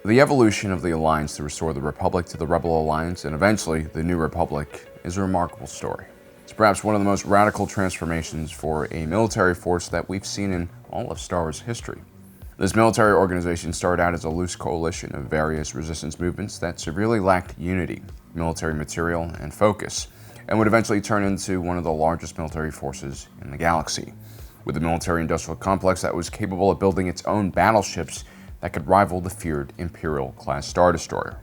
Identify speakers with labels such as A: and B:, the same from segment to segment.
A: The evolution of the Alliance to restore the Republic to the Rebel Alliance and eventually the New Republic is a remarkable story. It's perhaps one of the most radical transformations for a military force that we've seen in all of Star Wars history. This military organization started out as a loose coalition of various resistance movements that severely lacked unity, military material, and focus, and would eventually turn into one of the largest military forces in the galaxy, with a military-industrial complex that was capable of building its own battleships that could rival the feared Imperial-class Star Destroyer.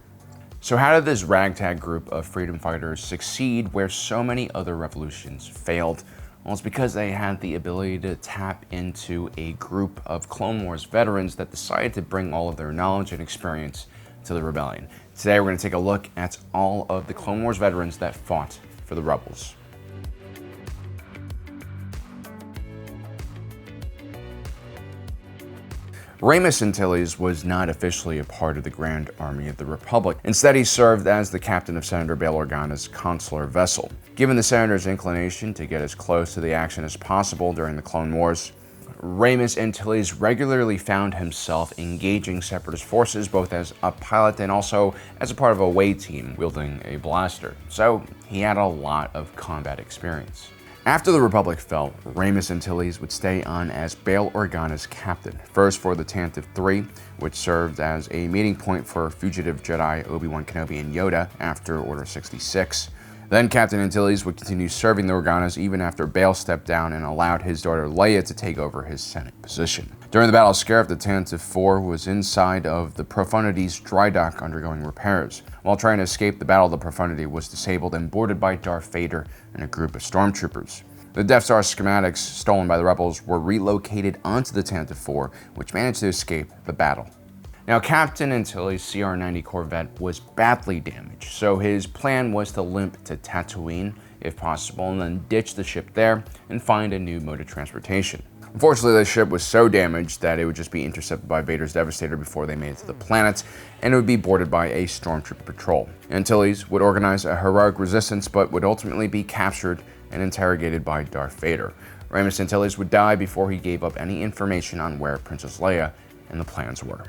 A: So how did this ragtag group of freedom fighters succeed where so many other revolutions failed? Well, it's because they had the ability to tap into a group of Clone Wars veterans that decided to bring all of their knowledge and experience to the rebellion. Today we're going to take a look at all of the Clone Wars veterans that fought for the rebels. Raymus Antilles was not officially a part of the Grand Army of the Republic. Instead, he served as the captain of Senator Bail Organa's consular vessel. Given the senator's inclination to get as close to the action as possible during the Clone Wars, Raymus Antilles regularly found himself engaging Separatist forces both as a pilot and also as a part of a away team wielding a blaster. So he had a lot of combat experience. After the Republic fell, Raymus Antilles would stay on as Bail Organa's captain, first for the Tantive III, which served as a meeting point for fugitive Jedi Obi Wan Kenobi and Yoda after Order 66. Then Captain Antilles would continue serving the Organas even after Bail stepped down and allowed his daughter Leia to take over his Senate position. During the Battle of Scarif, the Tantive IV was inside of the Profundity's dry dock undergoing repairs. While trying to escape, the Battle of the Profundity was disabled and boarded by Darth Vader and a group of stormtroopers. The Death Star schematics stolen by the rebels were relocated onto the Tantive IV, which managed to escape the battle. Now, Captain Antilles' CR-90 Corvette was badly damaged, so his plan was to limp to Tatooine, if possible, and then ditch the ship there and find a new mode of transportation. Unfortunately, the ship was so damaged that it would just be intercepted by Vader's Devastator before they made it to the planet, and it would be boarded by a stormtrooper patrol. Antilles would organize a heroic resistance, but would ultimately be captured and interrogated by Darth Vader. Raymus Antilles would die before he gave up any information on where Princess Leia and the plans were.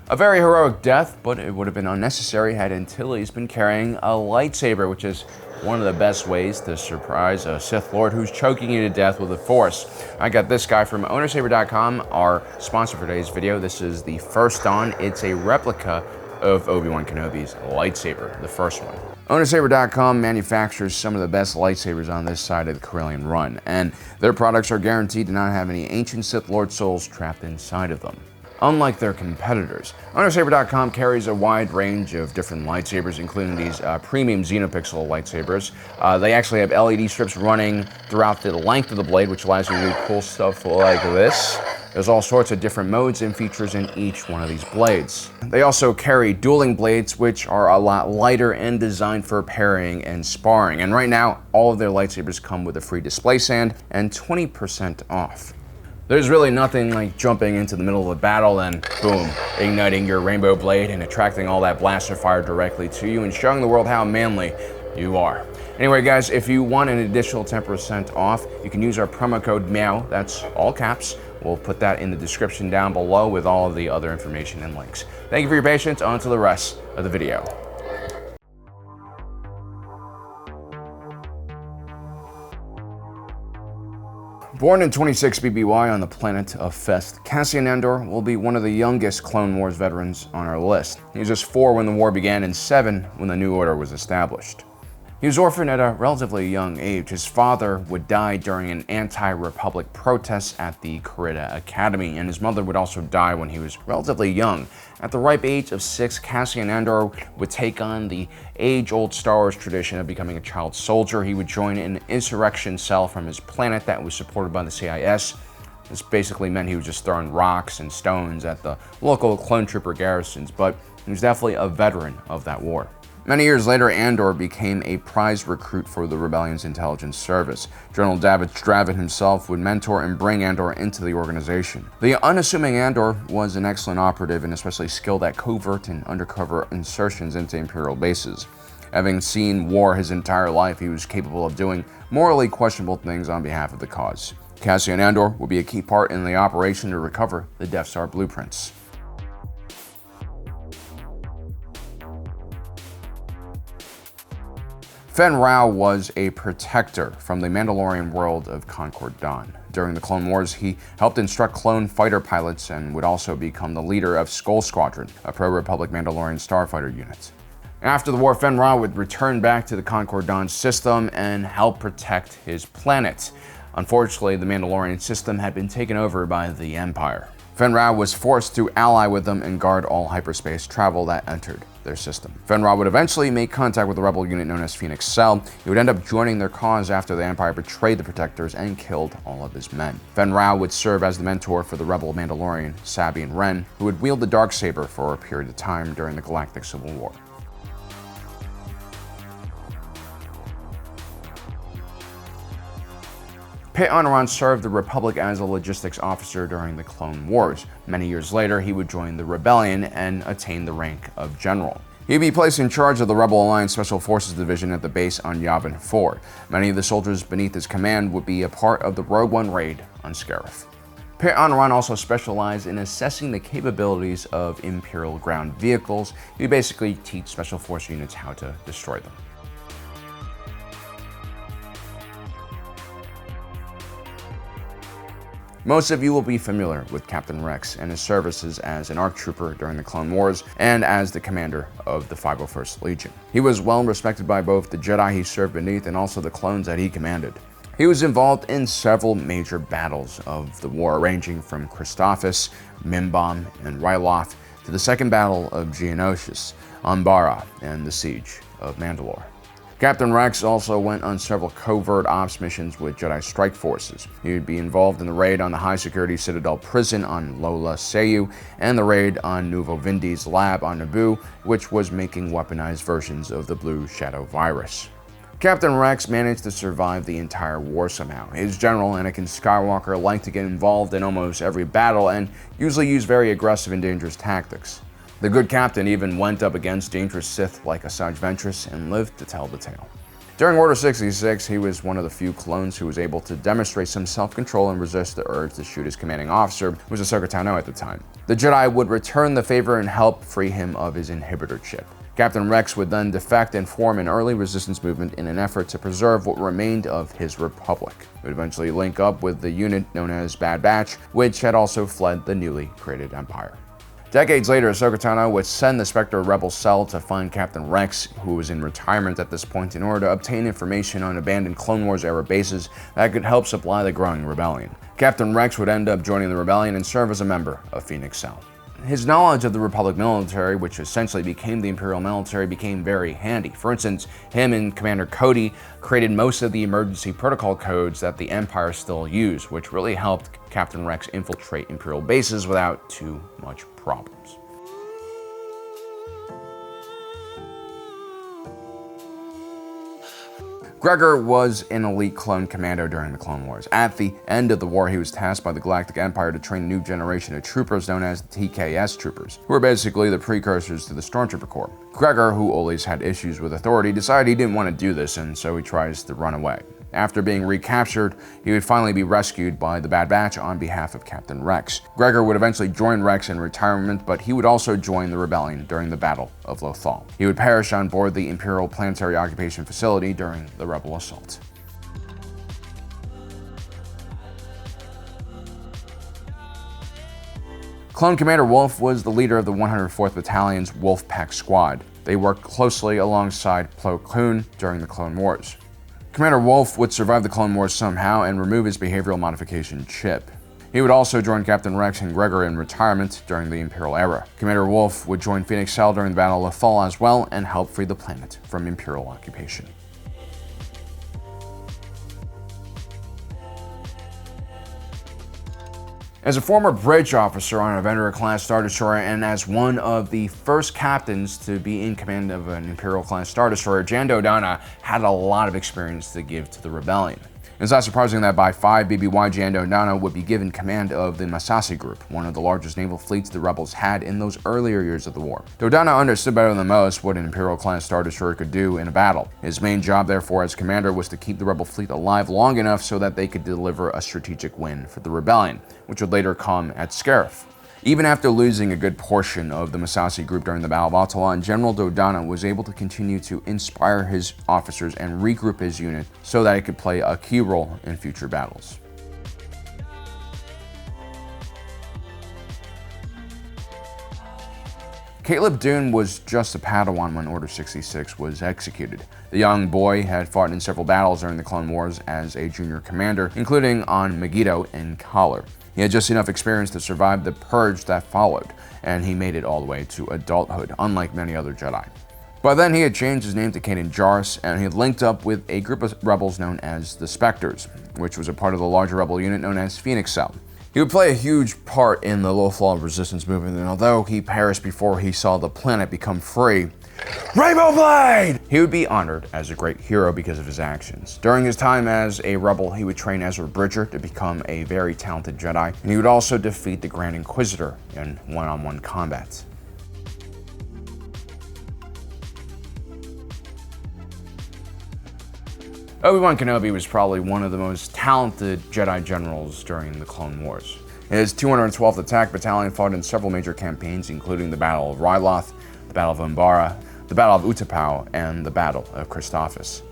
A: A very heroic death, but it would have been unnecessary had Antilles been carrying a lightsaber, which is one of the best ways to surprise a Sith Lord who's choking you to death with the Force. I got this guy from ownersaber.com, our sponsor for today's video. This is the First Dawn. It's a replica of Obi Wan Kenobi's lightsaber, the first one. Ownersaber.com manufactures some of the best lightsabers on this side of the Corellian run, and their products are guaranteed to not have any ancient Sith Lord souls trapped inside of them. Unlike their competitors, Ownersaber.com carries a wide range of different lightsabers, including these premium Xenopixel lightsabers. They actually have LED strips running throughout the length of the blade, which allows you to do cool stuff like this. There's all sorts of different modes and features in each one of these blades. They also carry dueling blades, which are a lot lighter and designed for parrying and sparring. And right now, all of their lightsabers come with a free display stand and 20% off. There's really nothing like jumping into the middle of a battle and boom, igniting your rainbow blade and attracting all that blaster fire directly to you and showing the world how manly you are. Anyway, guys, if you want an additional 10% off, you can use our promo code MEOW, that's all caps. We'll put that in the description down below with all of the other information and links. Thank you for your patience. On to the rest of the video. Born in 26 BBY on the planet of Fest, Cassian Andor will be one of the youngest Clone Wars veterans on our list. He was just 4 when the war began and 7 when the New Order was established. He was orphaned at a relatively young age. His father would die during an anti-Republic protest at the Corita Academy, and his mother would also die when he was relatively young. At the ripe age of 6, Cassian Andor would take on the age-old Star Wars tradition of becoming a child soldier. He would join an insurrection cell from his planet that was supported by the CIS. This basically meant he was just throwing rocks and stones at the local clone trooper garrisons, but he was definitely a veteran of that war. Many years later, Andor became a prized recruit for the Rebellion's intelligence service. General David Straven himself would mentor and bring Andor into the organization. The unassuming Andor was an excellent operative and especially skilled at covert and undercover insertions into Imperial bases. Having seen war his entire life, he was capable of doing morally questionable things on behalf of the cause. Cassian Andor will be a key part in the operation to recover the Death Star blueprints. Fen Rao was a protector from the Mandalorian world of Concord Dawn. During the Clone Wars, he helped instruct clone fighter pilots and would also become the leader of Skull Squadron, a pro-Republic Mandalorian starfighter unit. After the war, Fen Rao would return back to the Concord Dawn system and help protect his planet. Unfortunately, the Mandalorian system had been taken over by the Empire. Fen Rao was forced to ally with them and guard all hyperspace travel that entered their system. Fen Rao would eventually make contact with a rebel unit known as Phoenix Cell. He would end up joining their cause after the Empire betrayed the Protectors and killed all of his men. Fen Rao would serve as the mentor for the rebel Mandalorian Sabian Wren, who would wield the Darksaber for a period of time during the Galactic Civil War. Pit Honoran served the Republic as a logistics officer during the Clone Wars. Many years later, he would join the Rebellion and attain the rank of general. He'd be placed in charge of the Rebel Alliance Special Forces Division at the base on Yavin 4. Many of the soldiers beneath his command would be a part of the Rogue One raid on Scarif. Pit Honoran also specialized in assessing the capabilities of Imperial ground vehicles. He would basically teach Special Force units how to destroy them. Most of you will be familiar with Captain Rex and his services as an ARC trooper during the Clone Wars and as the commander of the 501st Legion. He was well respected by both the Jedi he served beneath and also the clones that he commanded. He was involved in several major battles of the war, ranging from Christophsis, Mimbom, and Ryloth to the Second Battle of Geonosis, Umbara, and the Siege of Mandalore. Captain Rex also went on several covert ops missions with Jedi Strike Forces. He would be involved in the raid on the high-security Citadel prison on Lola Sayu and the raid on Nuvo Vindi's lab on Naboo, which was making weaponized versions of the Blue Shadow virus. Captain Rex managed to survive the entire war somehow. His general, Anakin Skywalker, liked to get involved in almost every battle and usually used very aggressive and dangerous tactics. The good captain even went up against dangerous Sith like Asajj Ventress and lived to tell the tale. During Order 66, he was one of the few clones who was able to demonstrate some self-control and resist the urge to shoot his commanding officer, who was Ahsoka Tano at the time. The Jedi would return the favor and help free him of his inhibitor chip. Captain Rex would then defect and form an early resistance movement in an effort to preserve what remained of his republic. He would eventually link up with the unit known as Bad Batch, which had also fled the newly created Empire. Decades later, Ahsoka Tano would send the Spectre Rebel Cell to find Captain Rex, who was in retirement at this point, in order to obtain information on abandoned Clone Wars-era bases that could help supply the growing rebellion. Captain Rex would end up joining the rebellion and serve as a member of Phoenix Cell. His knowledge of the Republic military, which essentially became the Imperial military, became very handy. For instance, him and Commander Cody created most of the emergency protocol codes that the Empire still used, which really helped Captain Rex infiltrate Imperial bases without too much problems. Gregor was an elite clone commando during the Clone Wars. At the end of the war, he was tasked by the Galactic Empire to train a new generation of troopers known as TKS troopers, who were basically the precursors to the Stormtrooper Corps. Gregor, who always had issues with authority, decided he didn't want to do this, and so he tries to run away. After being recaptured, he would finally be rescued by the Bad Batch on behalf of Captain Rex. Gregor would eventually join Rex in retirement, but he would also join the rebellion during the Battle of Lothal. He would perish on board the Imperial Planetary Occupation Facility during the Rebel assault. Clone Commander Wolf was the leader of the 104th Battalion's Wolf Pack Squad. They worked closely alongside Plo Koon during the Clone Wars. Commander Wolf would survive the Clone Wars somehow and remove his behavioral modification chip. He would also join Captain Rex and Gregor in retirement during the Imperial era. Commander Wolf would join Phoenix Cell during the Battle of Lothal as well and help free the planet from Imperial occupation. As a former bridge officer on a Vendor-class Star Destroyer and as one of the first captains to be in command of an Imperial-class Star Destroyer, Jan Dodonna had a lot of experience to give to the rebellion. It's not surprising that by 5 BBY, Jan Dodonna would be given command of the Masasi Group, one of the largest naval fleets the rebels had in those earlier years of the war. Dodonna understood better than most what an Imperial-class Star Destroyer could do in a battle. His main job, therefore, as commander was to keep the rebel fleet alive long enough so that they could deliver a strategic win for the rebellion, which would later come at Scarif. Even after losing a good portion of the Massassi group during the Battle of Atalan, General Dodonna was able to continue to inspire his officers and regroup his unit so that it could play a key role in future battles. Caleb Dune was just a Padawan when Order 66 was executed. The young boy had fought in several battles during the Clone Wars as a junior commander, including on Megiddo and Collar. He had just enough experience to survive the purge that followed, and he made it all the way to adulthood, unlike many other Jedi. By then, he had changed his name to Kanan Jarrus, and he had linked up with a group of rebels known as the Spectres, which was a part of the larger rebel unit known as Phoenix Cell. He would play a huge part in the low-flawed resistance movement, and although he perished before he saw the planet become free, Rainbow Blade! He would be honored as a great hero because of his actions. During his time as a rebel, he would train Ezra Bridger to become a very talented Jedi, and he would also defeat the Grand Inquisitor in one-on-one combat. Obi Wan Kenobi was probably one of the most talented Jedi generals during the Clone Wars. His 212th Attack Battalion fought in several major campaigns, including the Battle of Ryloth, the Battle of Umbara, the Battle of Utapau, and the Battle of Christophsis.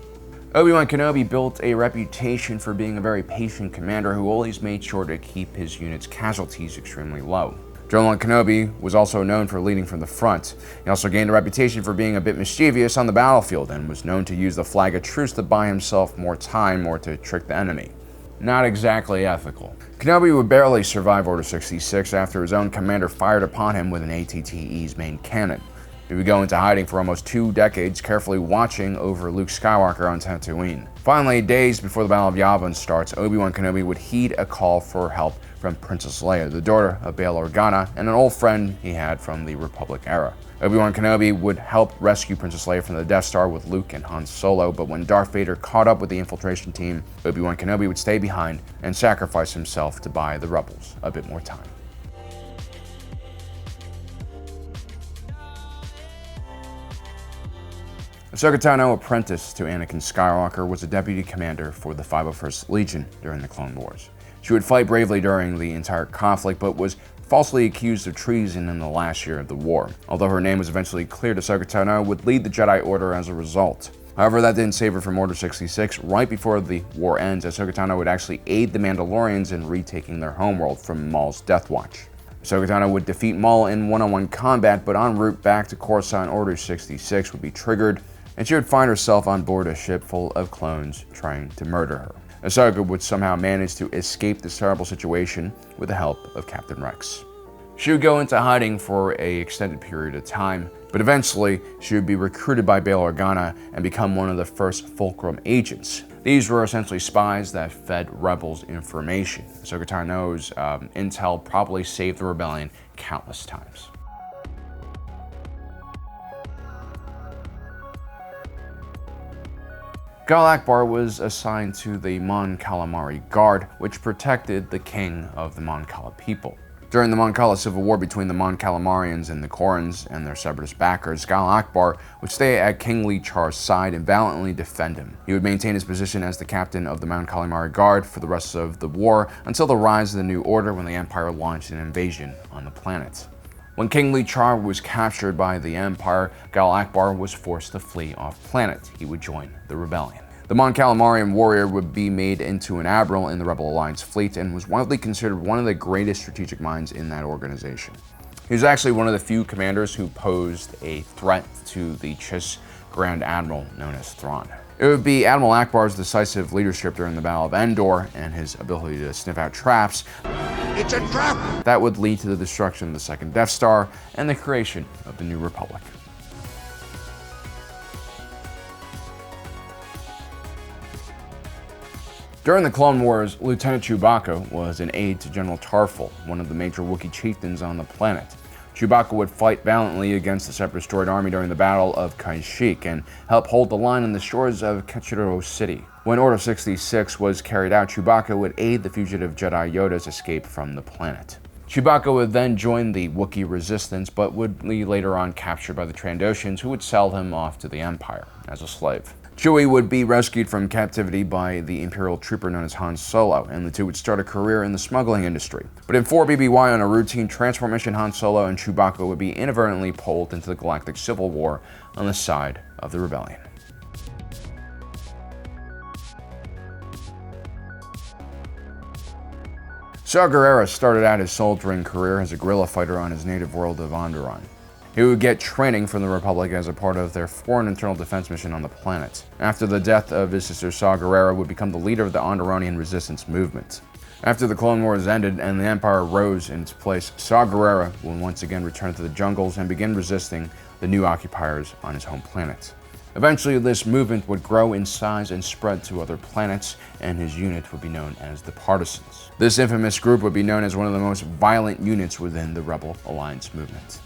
A: Obi Wan Kenobi built a reputation for being a very patient commander who always made sure to keep his unit's casualties extremely low. General Kenobi was also known for leading from the front. He also gained a reputation for being a bit mischievous on the battlefield and was known to use the flag of truce to buy himself more time or to trick the enemy. Not exactly ethical. Kenobi would barely survive Order 66 after his own commander fired upon him with an ATTE's main cannon. He would go into hiding for almost 2 decades, carefully watching over Luke Skywalker on Tatooine. Finally, days before the Battle of Yavin starts, Obi Wan Kenobi would heed a call for help from Princess Leia, the daughter of Bail Organa, and an old friend he had from the Republic era. Obi Wan Kenobi would help rescue Princess Leia from the Death Star with Luke and Han Solo, but when Darth Vader caught up with the infiltration team, Obi Wan Kenobi would stay behind and sacrifice himself to buy the rebels a bit more time. Ahsoka Tano, apprentice to Anakin Skywalker, was a deputy commander for the 501st Legion during the Clone Wars. She would fight bravely during the entire conflict, but was falsely accused of treason in the last year of the war. Although her name was eventually cleared, Ahsoka Tano would lead the Jedi Order as a result. However, that didn't save her from Order 66. Right before the war ends, Ahsoka Tano would actually aid the Mandalorians in retaking their homeworld from Maul's Death Watch. Ahsoka Tano would defeat Maul in one-on-one combat, but en route back to Coruscant, Order 66 would be triggered, and she would find herself on board a ship full of clones trying to murder her. Ahsoka would somehow manage to escape this terrible situation with the help of Captain Rex. She would go into hiding for an extended period of time, but eventually she would be recruited by Bail Organa and become one of the first Fulcrum agents. These were essentially spies that fed rebels information. Ahsoka Tano's intel probably saved the rebellion countless times. Gal Akbar was assigned to the Mon Calamari Guard, which protected the king of the Mon Cala people. During the Mon Cala civil war between the Mon Calamarians and the Korans and their separatist backers, Gal Akbar would stay at King Li Char's side and valiantly defend him. He would maintain his position as the captain of the Mon Calamari Guard for the rest of the war until the rise of the New Order, when the Empire launched an invasion on the planet. When King Li Char was captured by the Empire, Gal Akbar was forced to flee off-planet. He would join the rebellion. The Mon Calamarian warrior would be made into an admiral in the Rebel Alliance fleet and was widely considered one of the greatest strategic minds in that organization. He was actually one of the few commanders who posed a threat to the Chiss Grand Admiral known as Thrawn. It would be Admiral Akbar's decisive leadership during the Battle of Endor and his ability to sniff out traps. It's a trap! That would lead to the destruction of the second Death Star and the creation of the New Republic. During the Clone Wars, Lieutenant Chewbacca was an aide to General Tarful, one of the major Wookiee chieftains on the planet. Chewbacca would fight valiantly against the Separatist droid army during the Battle of Kashyyyk and help hold the line on the shores of Kachiro City. When Order 66 was carried out, Chewbacca would aid the fugitive Jedi Yoda's escape from the planet. Chewbacca would then join the Wookiee resistance, but would be later on captured by the Trandoshans, who would sell him off to the Empire as a slave. Chewie would be rescued from captivity by the Imperial trooper known as Han Solo, and the two would start a career in the smuggling industry. But in 4 BBY, on a routine transport mission, Han Solo and Chewbacca would be inadvertently pulled into the galactic civil war on the side of the rebellion. Saw Gerrera started out his soldiering career as a guerrilla fighter on his native world of Onderon. He would get training from the Republic as a part of their foreign internal defense mission on the planet. After the death of his sister, Saw Gerrera would become the leader of the Onderonian resistance movement. After the Clone Wars ended and the Empire rose in its place, Saw Gerrera would once again return to the jungles and begin resisting the new occupiers on his home planet. Eventually, this movement would grow in size and spread to other planets, and his unit would be known as the Partisans. This infamous group would be known as one of the most violent units within the Rebel Alliance movement.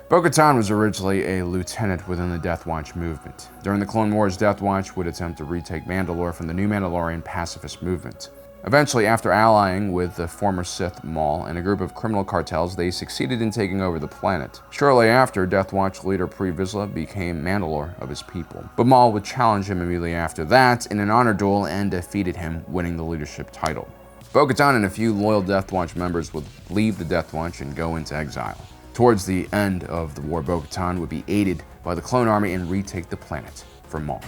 A: Bo-Katan was originally a lieutenant within the Death Watch movement. During the Clone Wars, Death Watch would attempt to retake Mandalore from the New Mandalorian pacifist movement. Eventually, after allying with the former Sith Maul and a group of criminal cartels, they succeeded in taking over the planet. Shortly after, Death Watch leader Pre Vizsla became Mandalore of his people. But Maul would challenge him immediately after that in an honor duel and defeated him, winning the leadership title. Bo-Katan and a few loyal Death Watch members would leave the Death Watch and go into exile. Towards the end of the war, Bo-Katan would be aided by the Clone Army and retake the planet from Maul.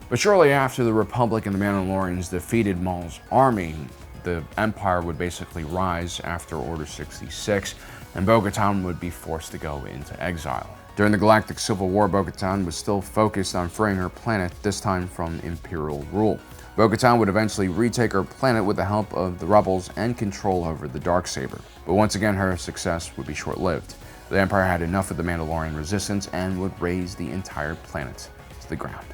A: But shortly after the Republic and the Mandalorians defeated Maul's army, the Empire would basically rise after Order 66, and Bo-Katan would be forced to go into exile. During the Galactic Civil War, Bo-Katan was still focused on freeing her planet, this time from Imperial rule. Bo-Katan would eventually retake her planet with the help of the rebels and control over the Darksaber. But once again, her success would be short-lived. The Empire had enough of the Mandalorian resistance and would raze the entire planet to the ground.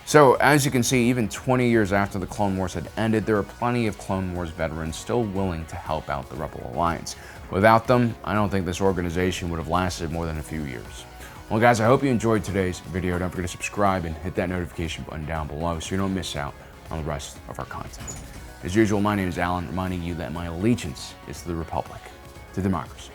A: So, as you can see, even 20 years after the Clone Wars had ended, there are plenty of Clone Wars veterans still willing to help out the Rebel Alliance. Without them, I don't think this organization would have lasted more than a few years. Well guys, I hope you enjoyed today's video. Don't forget to subscribe and hit that notification button down below so you don't miss out on the rest of our content. As usual, my name is Alan, reminding you that my allegiance is to the Republic, to democracy,